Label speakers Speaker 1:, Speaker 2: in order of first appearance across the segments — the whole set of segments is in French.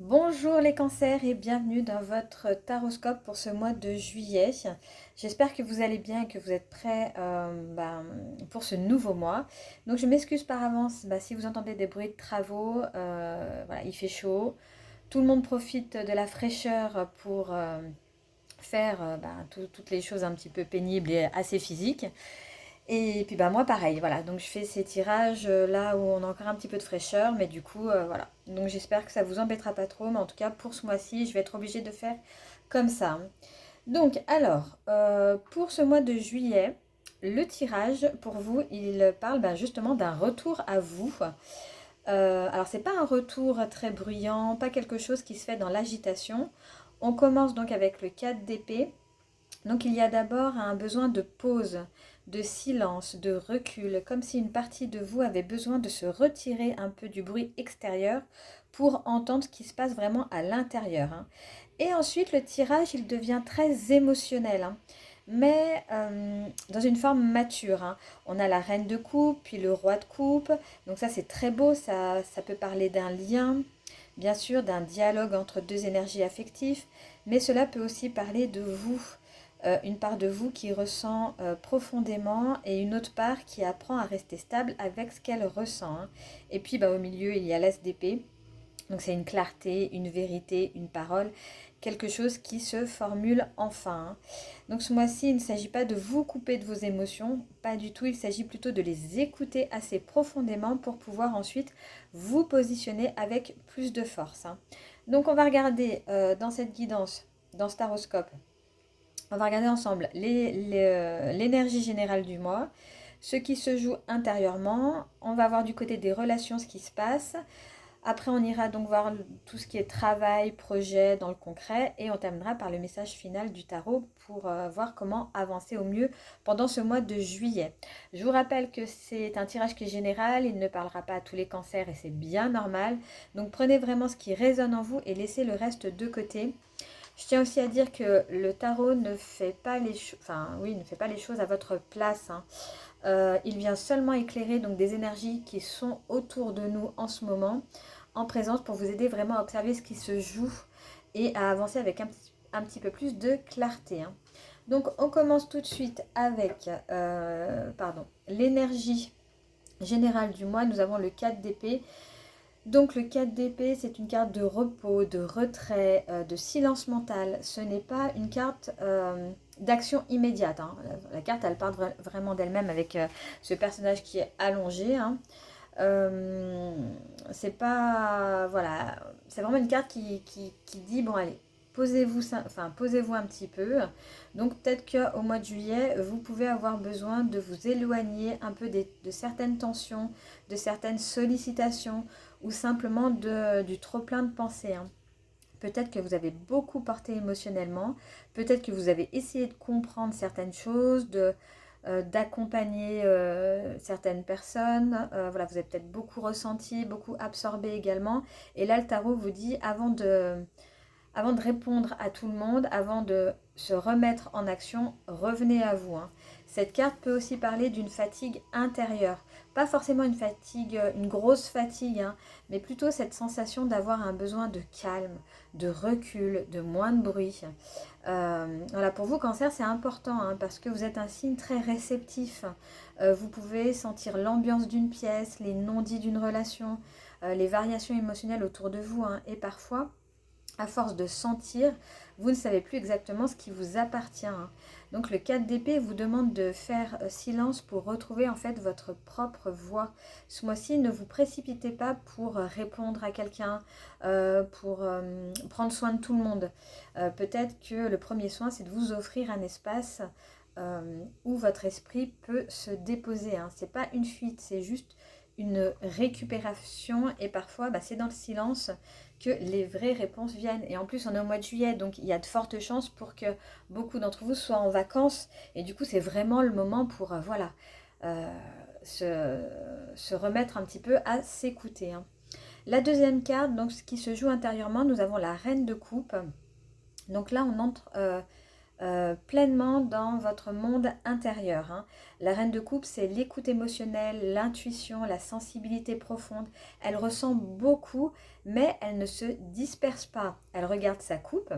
Speaker 1: Bonjour les cancers et bienvenue dans votre taroscope pour ce mois de juillet. J'espère que vous allez bien et que vous êtes prêts pour ce nouveau mois. Donc je m'excuse par avance si vous entendez des bruits de travaux. Voilà, il fait chaud. Tout le monde profite de la fraîcheur pour faire toutes les choses un petit peu pénibles et assez physiques. Et puis moi pareil, voilà, donc je fais ces tirages là où on a encore un petit peu de fraîcheur, mais du coup voilà. Donc j'espère que ça vous embêtera pas trop, mais en tout cas pour ce mois-ci, je vais être obligée de faire comme ça. Donc alors, pour ce mois de juillet, le tirage pour vous, il parle justement d'un retour à vous. Alors c'est pas un retour très bruyant, pas quelque chose qui se fait dans l'agitation. On commence donc avec le 4 d'épée. Donc il y a d'abord un besoin de pause, de silence, de recul, comme si une partie de vous avait besoin de se retirer un peu du bruit extérieur pour entendre ce qui se passe vraiment à l'intérieur, hein. Et ensuite, le tirage, il devient très émotionnel, hein, mais dans une forme mature, hein. On a la reine de coupe, puis le roi de coupe. Donc ça, c'est très beau, ça peut parler d'un lien, bien sûr, d'un dialogue entre deux énergies affectives, mais cela peut aussi parler de vous, une part de vous qui ressent profondément et une autre part qui apprend à rester stable avec ce qu'elle ressent, hein. Et puis au milieu, il y a l'as d'épée. Donc c'est une clarté, une vérité, une parole, quelque chose qui se formule enfin, hein. Donc ce mois-ci, il ne s'agit pas de vous couper de vos émotions, pas du tout, il s'agit plutôt de les écouter assez profondément pour pouvoir ensuite vous positionner avec plus de force, hein. Donc on va regarder dans cette guidance, dans ce taroscope, on va regarder ensemble l'énergie générale du mois, ce qui se joue intérieurement. On va voir du côté des relations ce qui se passe. Après, on ira donc voir tout ce qui est travail, projet dans le concret et on terminera par le message final du tarot pour voir comment avancer au mieux pendant ce mois de juillet. Je vous rappelle que c'est un tirage qui est général, il ne parlera pas à tous les cancers et c'est bien normal. Donc prenez vraiment ce qui résonne en vous et laissez le reste de côté. Je tiens aussi à dire que le tarot ne fait pas les choses, ne fait pas les choses à votre place, hein. Il vient seulement éclairer donc des énergies qui sont autour de nous en ce moment, en présence, pour vous aider vraiment à observer ce qui se joue et à avancer avec un petit peu plus de clarté, hein. Donc on commence tout de suite avec l'énergie générale du mois. Nous avons le 4 d'épée. Donc le 4 d'épée, c'est une carte de repos, de retrait, de silence mental. Ce n'est pas une carte d'action immédiate, hein. La carte, elle part vraiment d'elle-même avec ce personnage qui est allongé, hein. Euh, c'est pas... Voilà, c'est vraiment une carte qui dit, bon allez, posez-vous un petit peu. Donc peut-être qu'au mois de juillet, vous pouvez avoir besoin de vous éloigner un peu de certaines tensions, de certaines sollicitations ou simplement du trop-plein de pensées, hein. Peut-être que vous avez beaucoup porté émotionnellement, peut-être que vous avez essayé de comprendre certaines choses, d'accompagner certaines personnes. Voilà, vous avez peut-être beaucoup ressenti, beaucoup absorbé également. Et là, le tarot vous dit, avant de répondre à tout le monde, avant de se remettre en action, revenez à vous, hein. Cette carte peut aussi parler d'une fatigue intérieure. Pas forcément une fatigue, une grosse fatigue, hein, mais plutôt cette sensation d'avoir un besoin de calme, de recul, de moins de bruit. Voilà, pour vous, cancer, c'est important, hein, parce que vous êtes un signe très réceptif. Vous pouvez sentir l'ambiance d'une pièce, les non-dits d'une relation, les variations émotionnelles autour de vous, hein, et parfois à force de sentir, vous ne savez plus exactement ce qui vous appartient, hein. Donc le 4 d'épée vous demande de faire silence pour retrouver en fait votre propre voix. Ce mois-ci, ne vous précipitez pas pour répondre à quelqu'un, pour prendre soin de tout le monde. Peut-être que le premier soin, c'est de vous offrir un espace où votre esprit peut se déposer, hein. C'est pas une fuite, c'est juste une récupération et parfois c'est dans le silence que les vraies réponses viennent. Et en plus, on est au mois de juillet, donc il y a de fortes chances pour que beaucoup d'entre vous soient en vacances. Et du coup, c'est vraiment le moment pour euh, se remettre un petit peu à s'écouter, hein. La deuxième carte, donc ce qui se joue intérieurement, nous avons la reine de coupe. Donc là, on entre pleinement dans votre monde intérieur, hein. La reine de coupe, c'est l'écoute émotionnelle, l'intuition, la sensibilité profonde. Elle ressent beaucoup, mais elle ne se disperse pas. Elle regarde sa coupe,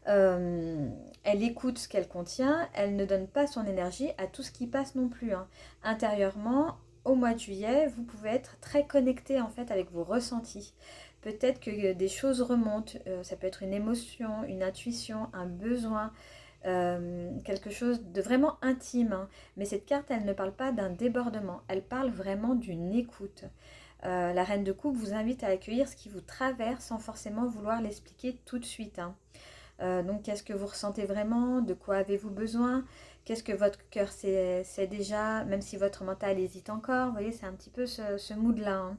Speaker 1: euh, elle écoute ce qu'elle contient, elle ne donne pas son énergie à tout ce qui passe non plus, hein. Intérieurement, au mois de juillet, vous pouvez être très connecté en fait avec vos ressentis. Peut-être que des choses remontent, ça peut être une émotion, une intuition, un besoin, quelque chose de vraiment intime, hein. Mais cette carte, elle ne parle pas d'un débordement, elle parle vraiment d'une écoute. La reine de coupe vous invite à accueillir ce qui vous traverse sans forcément vouloir l'expliquer tout de suite, hein. Donc, qu'est-ce que vous ressentez vraiment? De quoi avez-vous besoin? Qu'est-ce que votre cœur sait déjà, même si votre mental hésite encore? Vous voyez, c'est un petit peu ce mood-là, hein.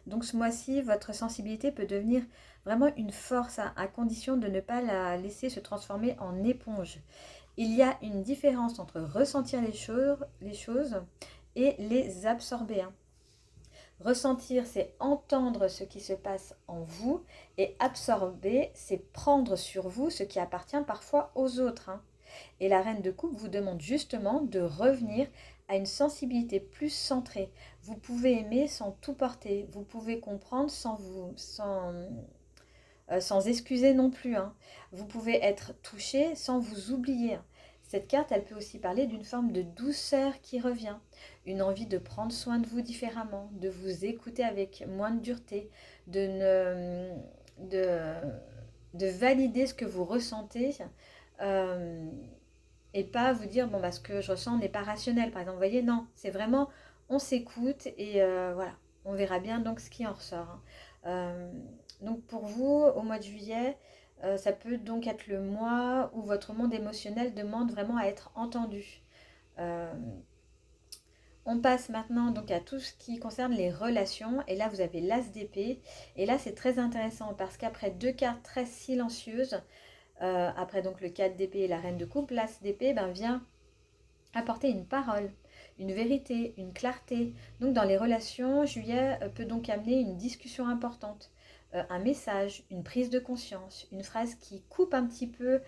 Speaker 1: Donc, ce mois-ci, votre sensibilité peut devenir vraiment une force à condition de ne pas la laisser se transformer en éponge. Il y a une différence entre ressentir les choses et les absorber, hein. Ressentir, c'est entendre ce qui se passe en vous et absorber, c'est prendre sur vous ce qui appartient parfois aux autres, hein. Et la reine de coupe vous demande justement de revenir à une sensibilité plus centrée. Vous pouvez aimer sans tout porter, vous pouvez comprendre sans excuser non plus, hein. Vous pouvez être touché sans vous oublier, hein. Cette carte, elle peut aussi parler d'une forme de douceur qui revient, une envie de prendre soin de vous différemment, de vous écouter avec moins de dureté, de, ne, de, de valider ce que vous ressentez, euh, et pas vous dire, bon, bah, ce que je ressens n'est pas rationnel, par exemple. Vous voyez, non, c'est vraiment, on s'écoute et voilà, on verra bien donc ce qui en ressort, hein. Euh, donc pour vous, au mois de juillet, ça peut donc être le mois où votre monde émotionnel demande vraiment à être entendu. Euh, on passe maintenant donc à tout ce qui concerne les relations. Et là, vous avez l'as d'épée. Et là, c'est très intéressant parce qu'après deux cartes très silencieuses, après donc le 4 d'épée et la reine de coupe, l'as d'épée vient apporter une parole, une vérité, une clarté. Donc dans les relations, juillet peut donc amener une discussion importante, un message, une prise de conscience, une phrase qui coupe un petit peu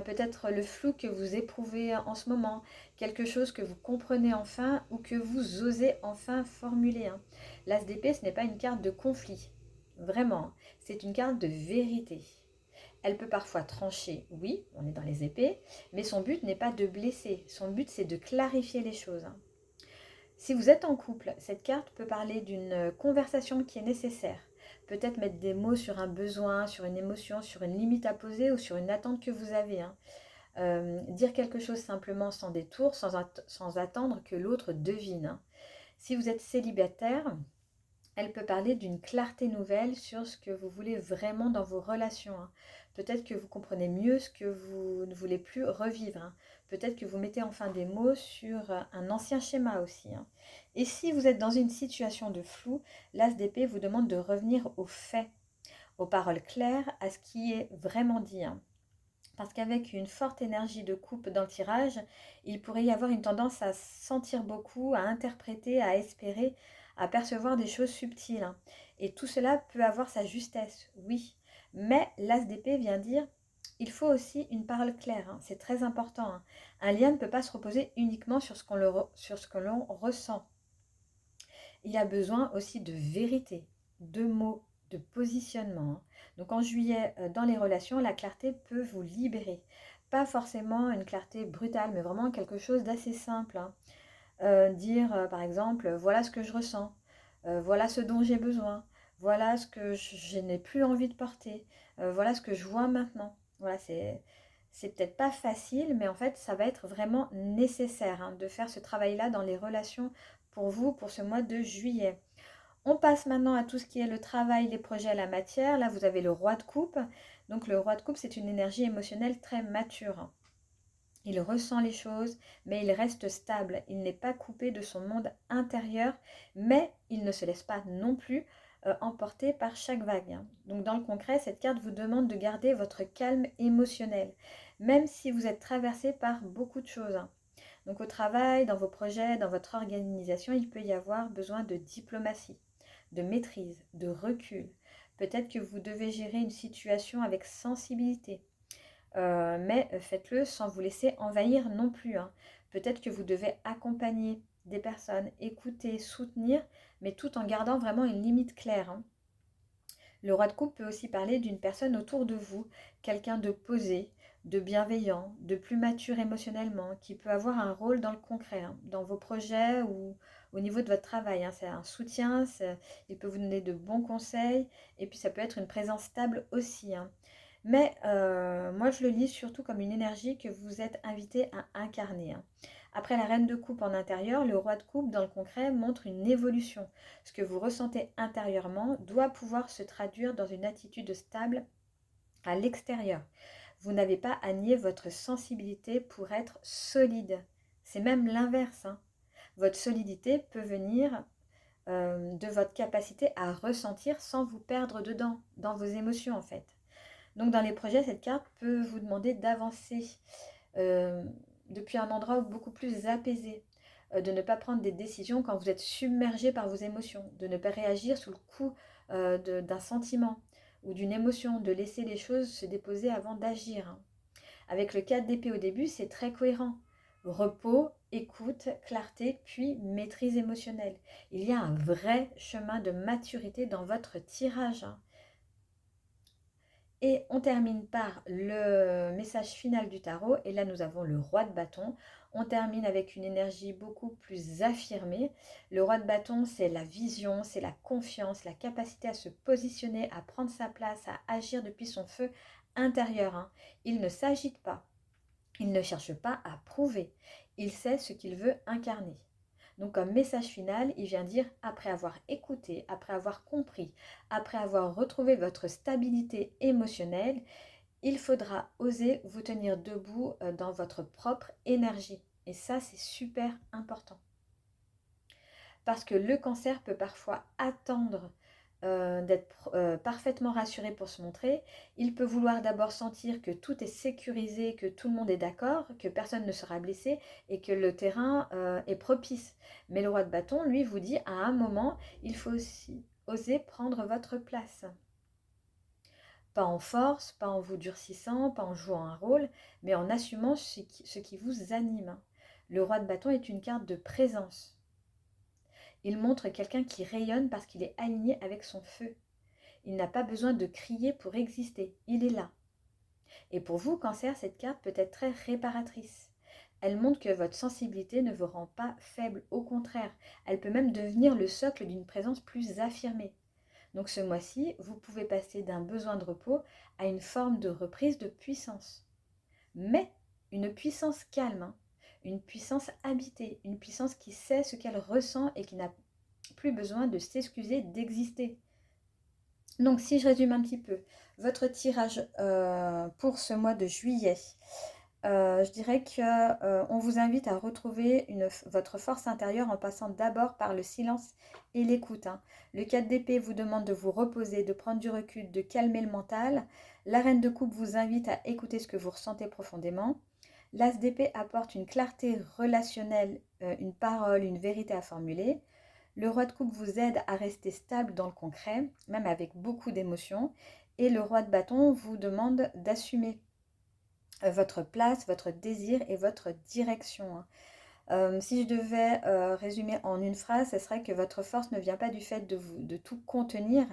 Speaker 1: peut-être le flou que vous éprouvez en ce moment, quelque chose que vous comprenez enfin ou que vous osez enfin formuler, hein. L'as d'épée, ce n'est pas une carte de conflit, vraiment, c'est une carte de vérité. Elle peut parfois trancher, oui, on est dans les épées, mais son but n'est pas de blesser, son but c'est de clarifier les choses, hein. Si vous êtes en couple, cette carte peut parler d'une conversation qui est nécessaire. Peut-être mettre des mots sur un besoin, sur une émotion, sur une limite à poser ou sur une attente que vous avez, hein. Dire quelque chose simplement sans détour, sans attendre que l'autre devine, hein. Si vous êtes célibataire, elle peut parler d'une clarté nouvelle sur ce que vous voulez vraiment dans vos relations, hein. Peut-être que vous comprenez mieux ce que vous ne voulez plus revivre, hein. Peut-être que vous mettez enfin des mots sur un ancien schéma aussi, hein. Et si vous êtes dans une situation de flou, l'As d'épée vous demande de revenir aux faits, aux paroles claires, à ce qui est vraiment dit, hein. Parce qu'avec une forte énergie de coupe dans le tirage, il pourrait y avoir une tendance à sentir beaucoup, à interpréter, à espérer, à percevoir des choses subtiles, hein. Et tout cela peut avoir sa justesse, oui. Mais l'As d'épée vient dire, il faut aussi une parole claire, hein. C'est très important, hein. Un lien ne peut pas se reposer uniquement sur sur ce que l'on ressent. Il y a besoin aussi de vérité, de mots, de positionnement, hein. Donc en juillet, dans les relations, la clarté peut vous libérer. Pas forcément une clarté brutale, mais vraiment quelque chose d'assez simple, hein. Dire par exemple, voilà ce que je ressens, voilà ce dont j'ai besoin, voilà ce que je n'ai plus envie de porter, voilà ce que je vois maintenant. Voilà, c'est peut-être pas facile, mais en fait, ça va être vraiment nécessaire, hein, de faire ce travail-là dans les relations pour vous, pour ce mois de juillet. On passe maintenant à tout ce qui est le travail, les projets, la matière. Là, vous avez le roi de coupe. Donc, le roi de coupe, c'est une énergie émotionnelle très mature. Il ressent les choses, mais il reste stable. Il n'est pas coupé de son monde intérieur, mais il ne se laisse pas non plus emporter par chaque vague, hein. Donc dans le concret, cette carte vous demande de garder votre calme émotionnel, même si vous êtes traversé par beaucoup de choses, hein. Donc au travail, dans vos projets, dans votre organisation, il peut y avoir besoin de diplomatie, de maîtrise, de recul. Peut-être que vous devez gérer une situation avec sensibilité. mais faites-le sans vous laisser envahir non plus, hein. Peut-être que vous devez accompagner des personnes, écouter, soutenir, mais tout en gardant vraiment une limite claire, hein. Le roi de coupe peut aussi parler d'une personne autour de vous, quelqu'un de posé, de bienveillant, de plus mature émotionnellement, qui peut avoir un rôle dans le concret, hein, dans vos projets ou au niveau de votre travail, hein. C'est un soutien, il peut vous donner de bons conseils, et puis ça peut être une présence stable aussi, hein. Mais moi, je le lis surtout comme une énergie que vous êtes invité à incarner, hein. Après la reine de coupe en intérieur, le roi de coupe dans le concret montre une évolution. Ce que vous ressentez intérieurement doit pouvoir se traduire dans une attitude stable à l'extérieur. Vous n'avez pas à nier votre sensibilité pour être solide. C'est même l'inverse, hein. Votre solidité peut venir de votre capacité à ressentir sans vous perdre dedans, dans vos émotions en fait. Donc dans les projets, cette carte peut vous demander d'avancer euh, depuis un endroit beaucoup plus apaisé, de ne pas prendre des décisions quand vous êtes submergé par vos émotions, de ne pas réagir sous le coup d'un sentiment ou d'une émotion, de laisser les choses se déposer avant d'agir, hein. Avec le 4 d'épée au début, c'est très cohérent. Repos, écoute, clarté, puis maîtrise émotionnelle. Il y a un vrai chemin de maturité dans votre tirage, hein. Et on termine par le message final du tarot. Et là, nous avons le roi de bâton. On termine avec une énergie beaucoup plus affirmée. Le roi de bâton, c'est la vision, c'est la confiance, la capacité à se positionner, à prendre sa place, à agir depuis son feu intérieur, hein. Il ne s'agite pas. Il ne cherche pas à prouver. Il sait ce qu'il veut incarner. Donc comme message final, il vient dire, après avoir écouté, après avoir compris, après avoir retrouvé votre stabilité émotionnelle, il faudra oser vous tenir debout dans votre propre énergie. Et ça, c'est super important. Parce que le cancer peut parfois attendre d'être parfaitement rassuré pour se montrer. Il peut vouloir d'abord sentir que tout est sécurisé, que tout le monde est d'accord, que personne ne sera blessé et que le terrain est propice. Mais le roi de bâton, lui, vous dit à un moment, il faut aussi oser prendre votre place. Pas en force, pas en vous durcissant, pas en jouant un rôle, mais en assumant ce qui vous anime. Le roi de bâton est une carte de présence. Il montre quelqu'un qui rayonne parce qu'il est aligné avec son feu. Il n'a pas besoin de crier pour exister, il est là. Et pour vous, Cancer, cette carte peut être très réparatrice. Elle montre que votre sensibilité ne vous rend pas faible, au contraire, elle peut même devenir le socle d'une présence plus affirmée. Donc ce mois-ci, vous pouvez passer d'un besoin de repos à une forme de reprise de puissance. Mais une puissance calme, hein, une puissance habitée, une puissance qui sait ce qu'elle ressent et qui n'a plus besoin de s'excuser d'exister. Donc si je résume un petit peu, votre tirage pour ce mois de juillet, je dirais qu'on vous invite à retrouver votre force intérieure en passant d'abord par le silence et l'écoute, hein. Le 4 d'épée vous demande de vous reposer, de prendre du recul, de calmer le mental. La reine de coupe vous invite à écouter ce que vous ressentez profondément. L'as d'épée apporte une clarté relationnelle, une parole, une vérité à formuler. Le roi de coupe vous aide à rester stable dans le concret, même avec beaucoup d'émotions. Et le roi de bâton vous demande d'assumer votre place, votre désir et votre direction, hein. Si je devais résumer en une phrase, ce serait que votre force ne vient pas du fait de tout contenir,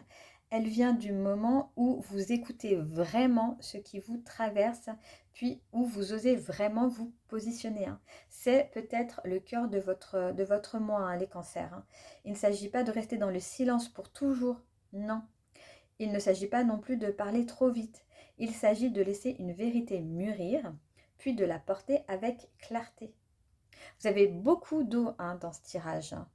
Speaker 1: elle vient du moment où vous écoutez vraiment ce qui vous traverse, puis où vous osez vraiment vous positionner, hein. C'est peut-être le cœur de votre moi, hein, les cancers, hein. Il ne s'agit pas de rester dans le silence pour toujours, non. Il ne s'agit pas non plus de parler trop vite. Il s'agit de laisser une vérité mûrir, puis de la porter avec clarté. Vous avez beaucoup d'eau, hein, dans ce tirage, hein,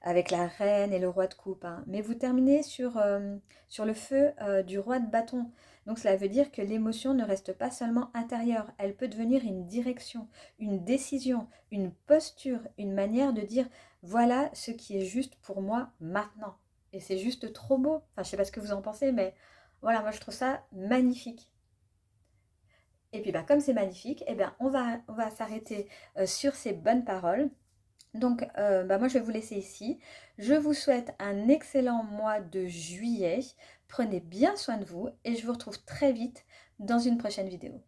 Speaker 1: avec la reine et le roi de coupe, hein, mais vous terminez sur le feu du roi de bâton. Donc cela veut dire que l'émotion ne reste pas seulement intérieure, elle peut devenir une direction, une décision, une posture, une manière de dire voilà ce qui est juste pour moi maintenant. Et c'est juste trop beau. Enfin, je ne sais pas ce que vous en pensez, mais voilà, moi je trouve ça magnifique. Et puis bah, comme c'est magnifique, eh bien, on va s'arrêter sur ces bonnes paroles. Donc bah, moi je vais vous laisser ici. Je vous souhaite un excellent mois de juillet. Prenez bien soin de vous et je vous retrouve très vite dans une prochaine vidéo.